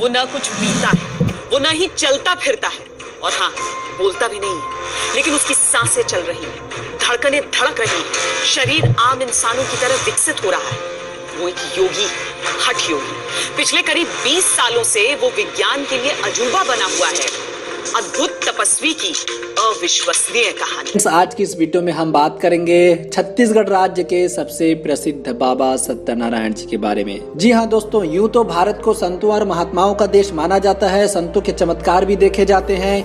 वो ना कुछ पीता है, वो ना ही चलता फिरता है, और हाँ, बोलता भी नहीं है, लेकिन उसकी सांसें चल रही हैं, धड़कनें धड़क रही हैं, शरीर आम इंसानों की तरह विकसित हो रहा है। वो एक योगी, हठ योगी। पिछले करीब 20 सालों से वो विज्ञान के लिए अजूबा बना हुआ है। अद्भुत तपस्वी की अविश्वसनीय कहानी। आज की इस वीडियो में हम बात करेंगे छत्तीसगढ़ राज्य के सबसे प्रसिद्ध बाबा सत्यनारायण जी के बारे में। जी हाँ दोस्तों, यूं तो भारत को संतों और महात्माओं का देश माना जाता है, संतों के चमत्कार भी देखे जाते हैं।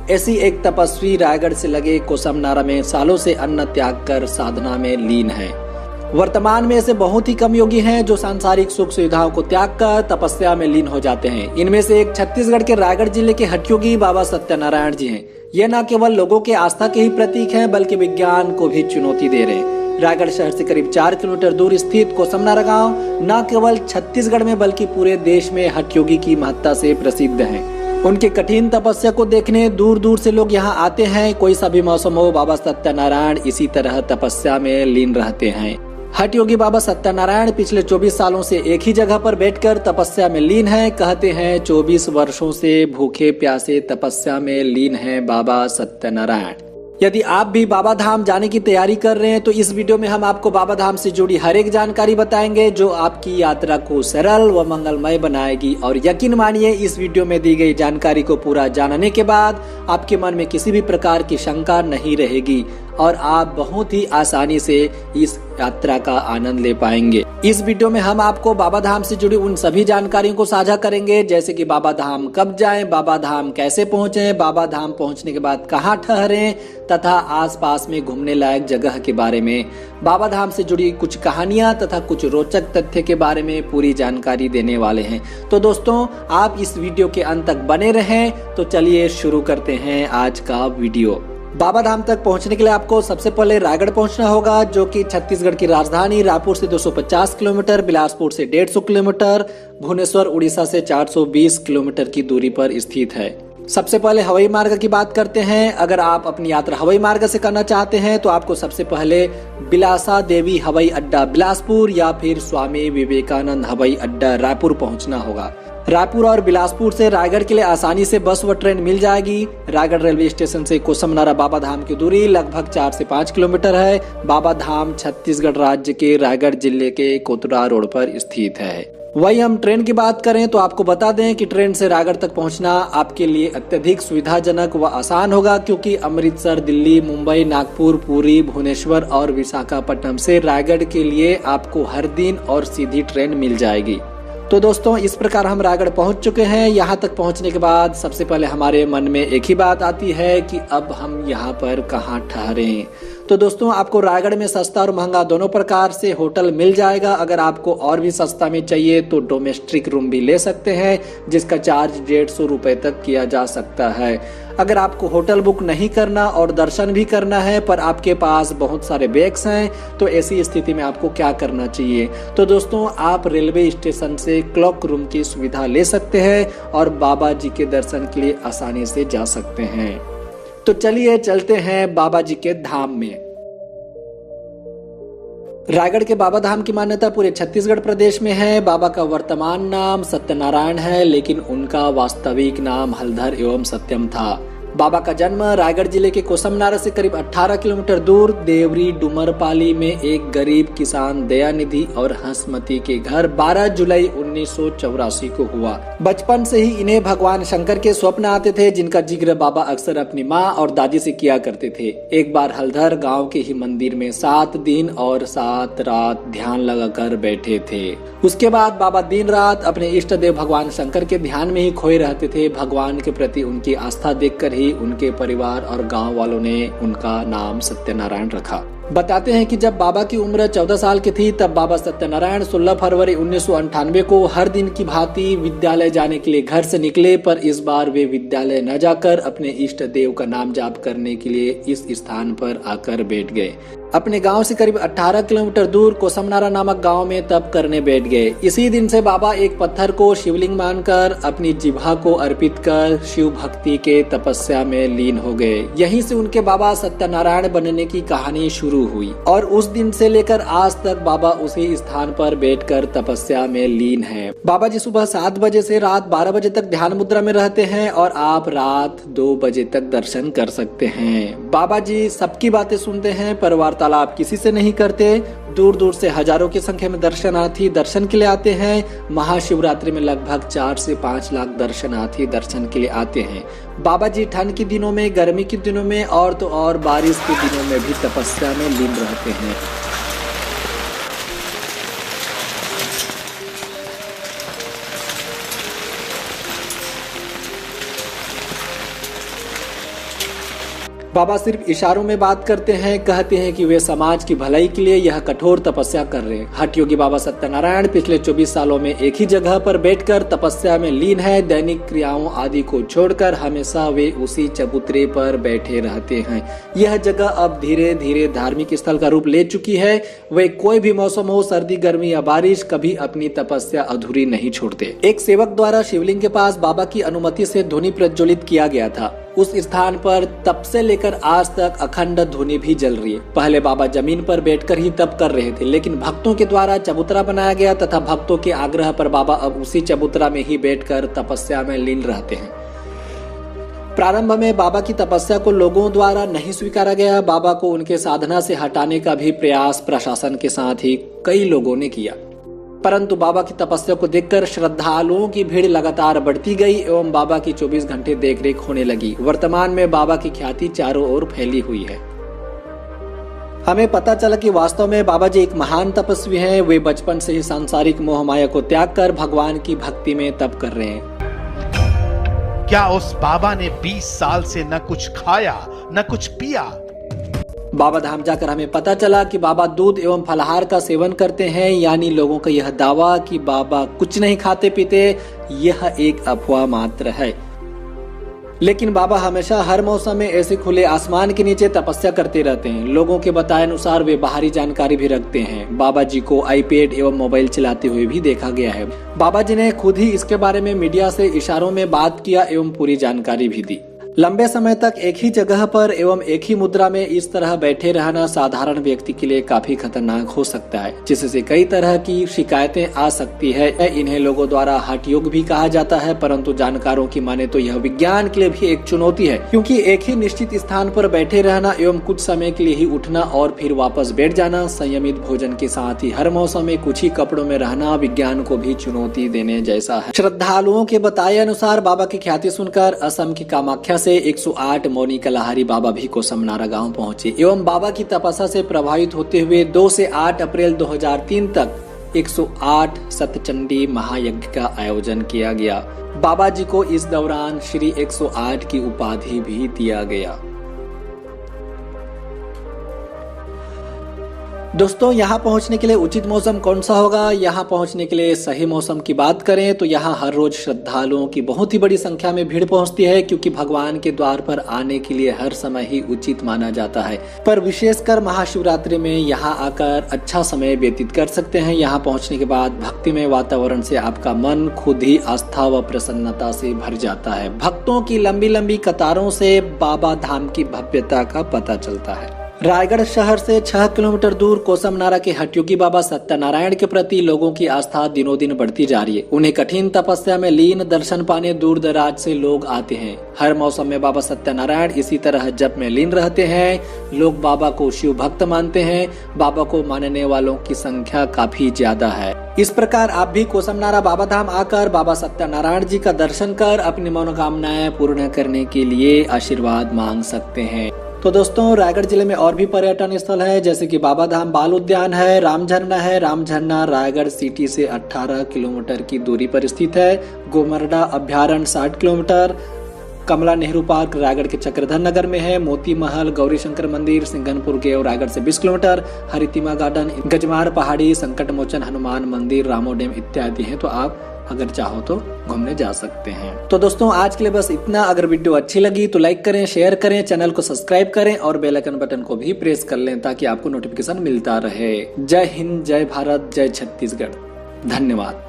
ऐसी एक तपस्वी रायगढ़ से लगे कोसमनारा में सालों से अन्न त्याग कर साधना में लीन है। वर्तमान में ऐसे बहुत ही कम योगी हैं जो सांसारिक सुख सुविधाओं को त्याग कर तपस्या में लीन हो जाते हैं। इनमें से एक छत्तीसगढ़ के रायगढ़ जिले के हठयोगी बाबा सत्यनारायण जी हैं। ये न केवल लोगों के आस्था के ही प्रतीक हैं, बल्कि विज्ञान को भी चुनौती दे रहे हैं। रायगढ़ शहर से करीब 4 किलोमीटर दूर स्थित कोसमनारा गांव न केवल छत्तीसगढ़ में बल्कि पूरे देश में हठयोगी की महत्ता से प्रसिद्ध है। उनके कठिन तपस्या को देखने दूर दूर से लोग यहाँ आते हैं। कोई सा भी मौसम हो, बाबा सत्यनारायण इसी तरह तपस्या में लीन रहते हैं। हठ योगी बाबा सत्यनारायण पिछले 24 सालों से एक ही जगह पर बैठकर तपस्या में लीन हैं। कहते हैं 24 वर्षों से भूखे प्यासे तपस्या में लीन हैं बाबा सत्यनारायण। यदि आप भी बाबा धाम जाने की तैयारी कर रहे हैं तो इस वीडियो में हम आपको बाबा धाम से जुड़ी हर एक जानकारी बताएंगे जो आपकी यात्रा को सरल व मंगलमय बनाएगी। और यकीन मानिए, इस वीडियो में दी गई जानकारी को पूरा जानने के बाद आपके मन में किसी भी प्रकार की शंका नहीं रहेगी और आप बहुत ही आसानी से इस यात्रा का आनंद ले पाएंगे। इस वीडियो में हम आपको बाबा धाम से जुड़ी उन सभी जानकारियों को साझा करेंगे, जैसे कि बाबा धाम कब जाएं, बाबा धाम कैसे पहुंचे, बाबा धाम पहुंचने के बाद कहां ठहरें तथा आसपास में घूमने लायक जगह के बारे में, बाबा धाम से जुड़ी कुछ कहानियां तथा कुछ रोचक तथ्य के बारे में पूरी जानकारी देने वाले हैं। तो दोस्तों, आप इस वीडियो के अंत तक बने रहें। तो चलिए शुरू करते हैं आज का वीडियो। बाबा धाम तक पहुंचने के लिए आपको सबसे पहले रायगढ़ पहुंचना होगा, जो कि छत्तीसगढ़ की राजधानी। रायपुर से 250 किलोमीटर, बिलासपुर से 150 किलोमीटर, भुवनेश्वर उड़ीसा से 420 किलोमीटर की दूरी पर स्थित है। सबसे पहले हवाई मार्ग की बात करते हैं। अगर आप अपनी यात्रा हवाई मार्ग से करना चाहते हैं तो आपको सबसे पहले बिलासा देवी हवाई अड्डा बिलासपुर या फिर स्वामी विवेकानंद हवाई अड्डा रायपुर पहुंचना होगा। रायपुर और बिलासपुर से रायगढ़ के लिए आसानी से बस व ट्रेन मिल जाएगी। रायगढ़ रेलवे स्टेशन से कोसमनारा बाबा धाम की दूरी लगभग 4 से 5 किलोमीटर है। बाबा धाम छत्तीसगढ़ राज्य के रायगढ़ जिले के कोतरा रोड पर स्थित है। वही हम ट्रेन की बात करें तो आपको बता दें कि ट्रेन से रायगढ़ तक पहुंचना आपके लिए अत्यधिक सुविधाजनक व आसान होगा, क्योंकि अमृतसर, दिल्ली, मुंबई, नागपुर, पुरी, भुवनेश्वर और विशाखापट्टनम से रायगढ़ के लिए आपको हर दिन और सीधी ट्रेन मिल जाएगी। तो दोस्तों, इस प्रकार हम रायगढ़ पहुंच चुके हैं। यहाँ तक पहुंचने के बाद सबसे पहले हमारे मन में एक ही बात आती है कि अब हम यहाँ पर कहाँ ठहरें। तो दोस्तों, आपको रायगढ़ में सस्ता और महंगा दोनों प्रकार से होटल मिल जाएगा। अगर आपको और भी सस्ता में चाहिए तो डोमेस्टिक रूम भी ले सकते हैं, जिसका चार्ज 150 रुपए तक किया जा सकता है। अगर आपको होटल बुक नहीं करना और दर्शन भी करना है पर आपके पास बहुत सारे बैग्स हैं, तो ऐसी स्थिति में आपको क्या करना चाहिए? तो दोस्तों, आप रेलवे स्टेशन से क्लॉक रूम की सुविधा ले सकते हैं और बाबा जी के दर्शन के लिए आसानी से जा सकते हैं। तो चलिए चलते हैं बाबा जी के धाम में। रायगढ़ के बाबा धाम की मान्यता पूरे छत्तीसगढ़ प्रदेश में है। बाबा का वर्तमान नाम सत्यनारायण है, लेकिन उनका वास्तविक नाम हलधर एवं सत्यम था। बाबा का जन्म रायगढ़ जिले के कोसमनारा से करीब 18 किलोमीटर दूर देवरी डुमरपाली में एक गरीब किसान दयानिधि और हंसमती के घर 12 जुलाई 1984 को हुआ। बचपन से ही इन्हें भगवान शंकर के स्वप्न आते थे, जिनका जिक्र बाबा अक्सर अपनी माँ और दादी से किया करते थे। एक बार हलधर गांव के ही मंदिर में 7 दिन और 7 रात ध्यान लगाकर बैठे थे। उसके बाद बाबा दिन रात अपने इष्ट देव भगवान शंकर के ध्यान में ही खोए रहते थे। भगवान के प्रति उनकी आस्था देखकर ही उनके परिवार और गांव वालों ने उनका नाम सत्यनारायण रखा। बताते हैं कि जब बाबा की उम्र 14 साल की थी, तब बाबा सत्यनारायण 16 फरवरी 1998 को हर दिन की भांति विद्यालय जाने के लिए घर से निकले, पर इस बार वे विद्यालय न जाकर अपने इष्ट देव का नाम जाप करने के लिए इस स्थान पर आकर बैठ गए। अपने गांव से करीब 18 किलोमीटर दूर कोसमनारा नामक गांव में तप करने बैठ गए। इसी दिन से बाबा एक पत्थर को शिवलिंग मानकर अपनी जिह्वा को अर्पित कर शिव भक्ति के तपस्या में लीन हो गए। यहीं से उनके बाबा सत्यनारायण बनने की कहानी शुरू शुरू हुई और उस दिन से लेकर आज तक बाबा उसी स्थान पर बैठकर तपस्या में लीन हैं। बाबा जी सुबह 7 बजे से रात 12 बजे तक ध्यान मुद्रा में रहते हैं और आप रात 2 बजे तक दर्शन कर सकते हैं। बाबा जी सबकी बातें सुनते हैं पर वार्तालाप किसी से नहीं करते। दूर दूर से हजारों की संख्या में दर्शनार्थी दर्शन के लिए आते हैं। महाशिवरात्रि में लगभग 4 से 5 लाख दर्शनार्थी दर्शन के लिए आते हैं। बाबा जी ठंड के दिनों में, गर्मी के दिनों में और तो और बारिश के दिनों में भी तपस्या में लीन रहते हैं। बाबा सिर्फ इशारों में बात करते हैं, कहते हैं कि वे समाज की भलाई के लिए यह कठोर तपस्या कर रहे हैं। हठ योगी बाबा सत्यनारायण पिछले 24 सालों में एक ही जगह पर बैठकर तपस्या में लीन है। दैनिक क्रियाओं आदि को छोड़कर हमेशा वे उसी चबूतरे पर बैठे रहते हैं। यह जगह अब धीरे धीरे धार्मिक स्थल का रूप ले चुकी है। वे कोई भी मौसम हो, सर्दी, गर्मी या बारिश, कभी अपनी तपस्या अधूरी नहीं छोड़ते। एक सेवक द्वारा शिवलिंग के पास बाबा की अनुमति से धूनी प्रज्वलित किया गया था। उस स्थान पर तब से लेकर आज तक अखंड धूनी भी जल रही है। पहले बाबा जमीन पर बैठकर ही तप कर रहे थे, लेकिन भक्तों के द्वारा चबूतरा बनाया गया तथा भक्तों के आग्रह पर बाबा अब उसी चबूतरा में ही बैठकर तपस्या में लीन रहते हैं। प्रारंभ में बाबा की तपस्या को लोगों द्वारा नहीं स्वीकारा गया। बाबा को उनके साधना से हटाने का भी प्रयास प्रशासन के साथ ही कई लोगों ने किया, परंतु बाबा की तपस्या को देखकर श्रद्धालुओं की भीड़ लगातार बढ़ती गई एवं बाबा की 24 घंटे देखरेख होने लगी। वर्तमान में बाबा की ख्याति चारों ओर फैली हुई है। हमें पता चला कि वास्तव में बाबा जी एक महान तपस्वी हैं। वे बचपन से ही सांसारिक मोह माया को त्याग कर भगवान की भक्ति में तप कर रहे हैं। क्या उस बाबा ने 20 साल से न कुछ खाया न कुछ पिया? बाबा धाम जाकर हमें पता चला कि बाबा दूध एवं फलाहार का सेवन करते हैं। यानी लोगों का यह दावा कि बाबा कुछ नहीं खाते पीते, यह एक अफवाह मात्र है। लेकिन बाबा हमेशा हर मौसम में ऐसे खुले आसमान के नीचे तपस्या करते रहते हैं। लोगों के बताए अनुसार वे बाहरी जानकारी भी रखते हैं। बाबा जी को आईपैड एवं मोबाइल चलाते हुए भी देखा गया है। बाबा जी ने खुद ही इसके बारे में मीडिया से इशारों में बात किया एवं पूरी जानकारी भी दी। लंबे समय तक एक ही जगह पर एवं एक ही मुद्रा में इस तरह बैठे रहना साधारण व्यक्ति के लिए काफी खतरनाक हो सकता है, जिससे कई तरह की शिकायतें आ सकती है। इन्हें लोगों द्वारा हठ योग भी कहा जाता है, परंतु जानकारों की माने तो यह विज्ञान के लिए भी एक चुनौती है, क्योंकि एक ही निश्चित स्थान पर बैठे रहना एवं कुछ समय के लिए ही उठना और फिर वापस बैठ जाना, संयमित भोजन के साथ ही हर मौसम में कुछ ही कपड़ों में रहना विज्ञान को भी चुनौती देने जैसा है। श्रद्धालुओं के बताए अनुसार बाबा की ख्याति सुनकर असम की कामाख्या से 108 मौनी कलाहारी बाबा भी कोसमनारा गांव पहुंचे एवं बाबा की तपस्या से प्रभावित होते हुए 2 से 8 अप्रैल 2003 तक 108 सतचंडी महायज्ञ का आयोजन किया गया। बाबा जी को इस दौरान श्री 108 की उपाधि भी दिया गया। दोस्तों, यहाँ पहुँचने के लिए उचित मौसम कौन सा होगा? यहाँ पहुँचने के लिए सही मौसम की बात करें तो यहाँ हर रोज श्रद्धालुओं की बहुत ही बड़ी संख्या में भीड़ पहुँचती है, क्योंकि भगवान के द्वार पर आने के लिए हर समय ही उचित माना जाता है। पर विशेषकर महाशिवरात्रि में यहाँ आकर अच्छा समय व्यतीत कर सकते हैं। यहाँ पहुँचने के बाद भक्तिमय वातावरण से आपका मन खुद ही आस्था व प्रसन्नता से भर जाता है। भक्तों की लंबी लंबी कतारों से बाबा धाम की भव्यता का पता चलता है। रायगढ़ शहर से 6 किलोमीटर दूर कोसमनारा के हठ योगी बाबा सत्यनारायण के प्रति लोगों की आस्था दिनों दिन बढ़ती जा रही है। उन्हें कठिन तपस्या में लीन दर्शन पाने दूर दराज से लोग आते हैं। हर मौसम में बाबा सत्यनारायण इसी तरह जप में लीन रहते हैं। लोग बाबा को शिव भक्त मानते हैं। बाबा को मानने वालों की संख्या काफी ज्यादा है। इस प्रकार आप भी कोसमनारा बाबा धाम आकर बाबा सत्यनारायण जी का दर्शन कर अपनी मनोकामनाएं पूर्ण करने के लिए आशीर्वाद मांग सकते हैं। तो दोस्तों, रायगढ़ जिले में और भी पर्यटन स्थल है, जैसे कि बाबा धाम बाल उद्यान है, राम झरना है। राम झरना रायगढ़ सिटी से 18 किलोमीटर की दूरी पर स्थित है। गोमरडा अभ्यारण्य 60 किलोमीटर। कमला नेहरू पार्क रायगढ़ के चक्रधर नगर में है। मोती महल, गौरी शंकर मंदिर, सिंघनपुर गेव रायगढ़ से 20 किलोमीटर। हरितिमा गार्डन, गजमार पहाड़ी, संकट मोचन हनुमान मंदिर, रामो डैम इत्यादि हैं। तो आप अगर चाहो तो घूमने जा सकते हैं। तो दोस्तों, आज के लिए बस इतना। अगर वीडियो अच्छी लगी तो लाइक करें, शेयर करें, चैनल को सब्सक्राइब करें और बेल आइकन बटन को भी प्रेस कर लें ताकि आपको नोटिफिकेशन मिलता रहे। जय हिंद, जय भारत, जय छत्तीसगढ़। धन्यवाद।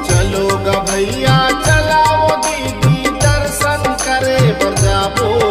चलो गा भैया चलाओ दीदी दर्शन करे बजाबो।